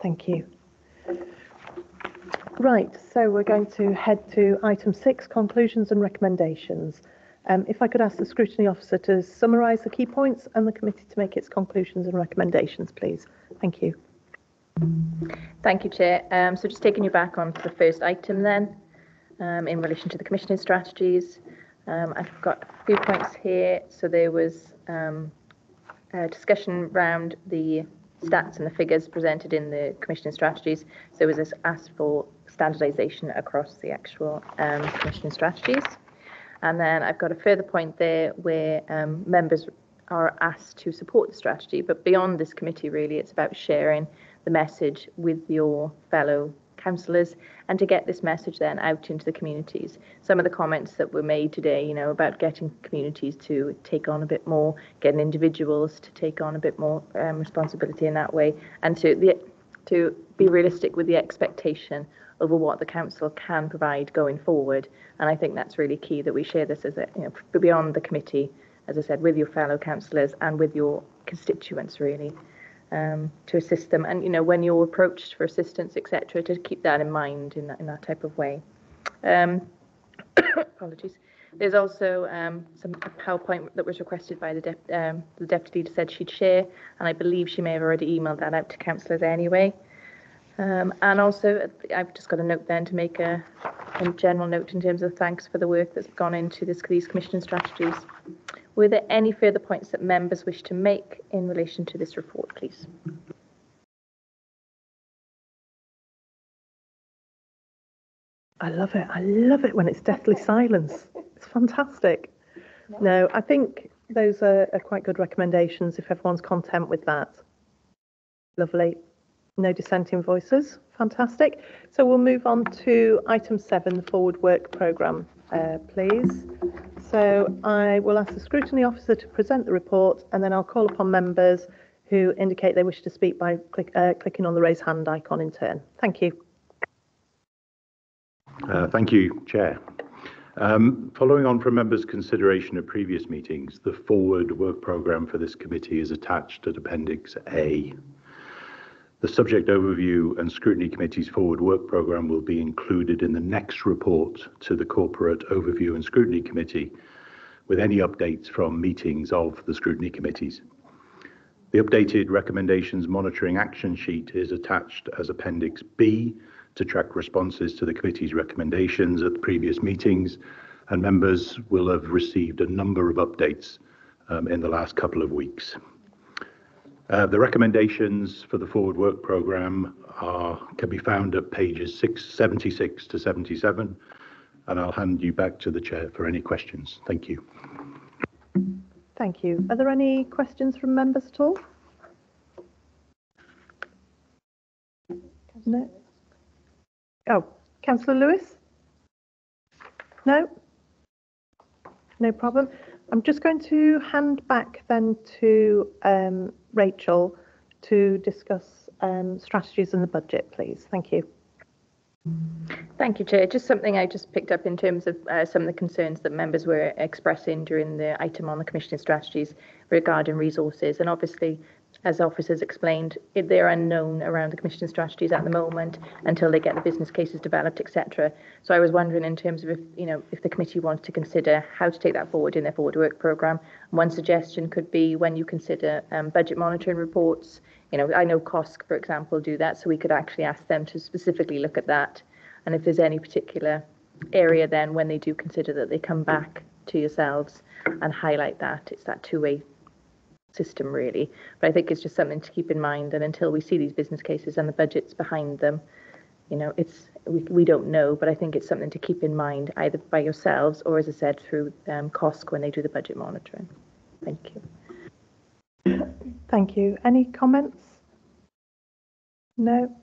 Thank you. Right, so we're going to head to item 6, conclusions and recommendations. If I could ask the Scrutiny Officer to summarise the key points and the committee to make its conclusions and recommendations, please. Thank you. Thank you, Chair. So just taking you back on to the first item then, in relation to the Commissioning strategies. I've got a few points here. So there was a discussion around the stats and the figures presented in the Commissioning strategies. So there was this asked for standardisation across the actual Commissioning strategies. And then I've got a further point there where members are asked to support the strategy, but beyond this committee really it's about sharing the message with your fellow councillors and to get this message then out into the communities. Some of the comments that were made today, about getting communities to take on a bit more, getting individuals to take on a bit more responsibility in that way, and to be realistic with the expectation over what the council can provide going forward. And I think that's really key that we share this as beyond the committee, as I said, with your fellow councillors and with your constituents really. To assist them, and when you're approached for assistance, etc., to keep that in mind in that type of way. Apologies. There's also some PowerPoint that was requested by the deputy leader, said she'd share, and I believe she may have already emailed that out to councillors anyway. And also, I've just got a note then to make a general note in terms of thanks for the work that's gone into these commissioning strategies. Were there any further points that members wish to make in relation to this report, please? I love it. I love it when it's deathly silence. It's fantastic. No, I think those are quite good recommendations if everyone's content with that. Lovely. No dissenting voices. Fantastic. So we'll move on to item 7, the forward work programme, please. So I will ask the Scrutiny Officer to present the report, and then I'll call upon members who indicate they wish to speak by clicking on the raise hand icon in turn. Thank you. Thank you, Chair. Following on from members' consideration of previous meetings, the forward work programme for this committee is attached at Appendix A. The subject overview and Scrutiny Committee's forward work programme will be included in the next report to the Corporate Overview and Scrutiny Committee, with any updates from meetings of the Scrutiny Committees. The updated Recommendations Monitoring Action Sheet is attached as Appendix B to track responses to the committee's recommendations at the previous meetings, and members will have received a number of updates in the last couple of weeks. The recommendations for the forward work programme can be found at pages 76 to 77, and I'll hand you back to the Chair for any questions. Thank you. Thank you. Are there any questions from members at all? No. Oh, Councillor Lewis? No? No problem. I'm just going to hand back then to Rachel to discuss strategies and the budget, please. Thank you. Thank you, Chair. Just something I just picked up in terms of some of the concerns that members were expressing during the item on the commissioning strategies regarding resources. And obviously, as officers explained, they're unknown around the commissioning strategies at the moment until they get the business cases developed, etc. So I was wondering in terms of if the committee wants to consider how to take that forward in their forward work programme. One suggestion could be when you consider budget monitoring reports. I know COSC, for example, do that, so we could actually ask them to specifically look at that. And if there's any particular area, then when they do consider that, they come back to yourselves and highlight that. It's that two-way system really, but I think it's just something to keep in mind, and until we see these business cases and the budgets behind them, we don't know, but I think it's something to keep in mind either by yourselves or, as I said, through COSC when they do the budget monitoring. Thank you. Thank you. Any comments? No?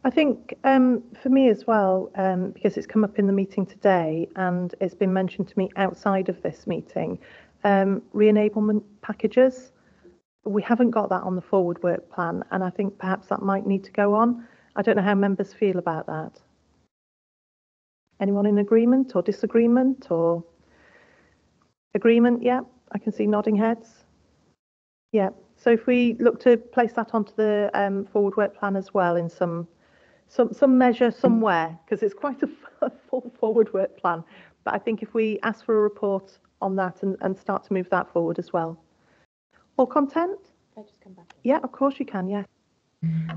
I think for me as well, because it's come up in the meeting today and it's been mentioned to me outside of this meeting, re-enablement packages. We haven't got that on the forward work plan, and I think perhaps that might need to go on. I don't know how members feel about that. Anyone in agreement or disagreement or agreement? Yeah, I can see nodding heads. Yeah, So if we look to place that onto the forward work plan as well in some measure somewhere, because it's quite a full forward work plan. But I think if we ask for a report on that and start to move that forward as well. All content? Can I just come back? Yeah, of course you can, yeah.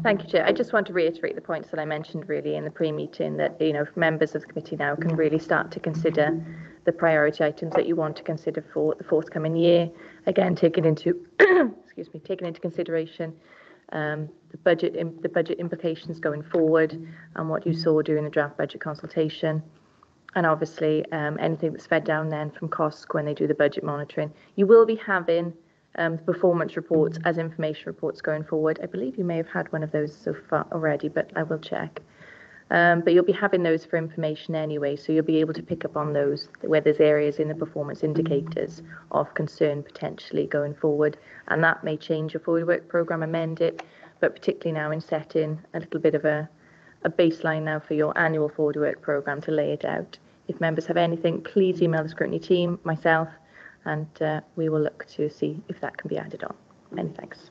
Thank you, Chair. I just want to reiterate the points that I mentioned really in the pre-meeting, that members of the committee now can really start to consider the priority items that you want to consider for the forthcoming year. Again, taking into taking into consideration the budget implications going forward and what you saw during the draft budget consultation. And obviously, anything that's fed down then from COSC when they do the budget monitoring. You will be having performance reports as information reports going forward. I believe you may have had one of those so far already, but I will check. But you'll be having those for information anyway, so you'll be able to pick up on those where there's areas in the performance indicators of concern potentially going forward. And that may change your forward work programme, amend it, but particularly now in setting a little bit of a baseline now for your annual forward work programme to lay it out. If members have anything, please email the Scrutiny team, myself, and we will look to see if that can be added on. Many thanks.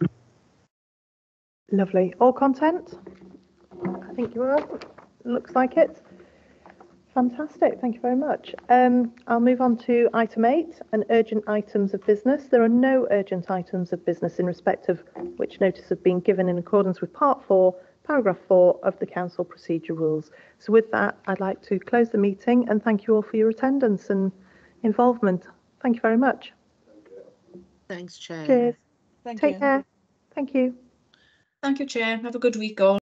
Lovely. All content? I think you are. Looks like it. Fantastic. Thank you very much. I'll move on to item 8 and urgent items of business. There are no urgent items of business in respect of which notice have been given in accordance with Part 4, Paragraph 4 of the Council Procedure Rules. So with that, I'd like to close the meeting and thank you all for your attendance and involvement. Thank you very much. Thanks, Chair. Cheers. Thank Take you. care. Thank you. Thank you, Chair. Have a good week all.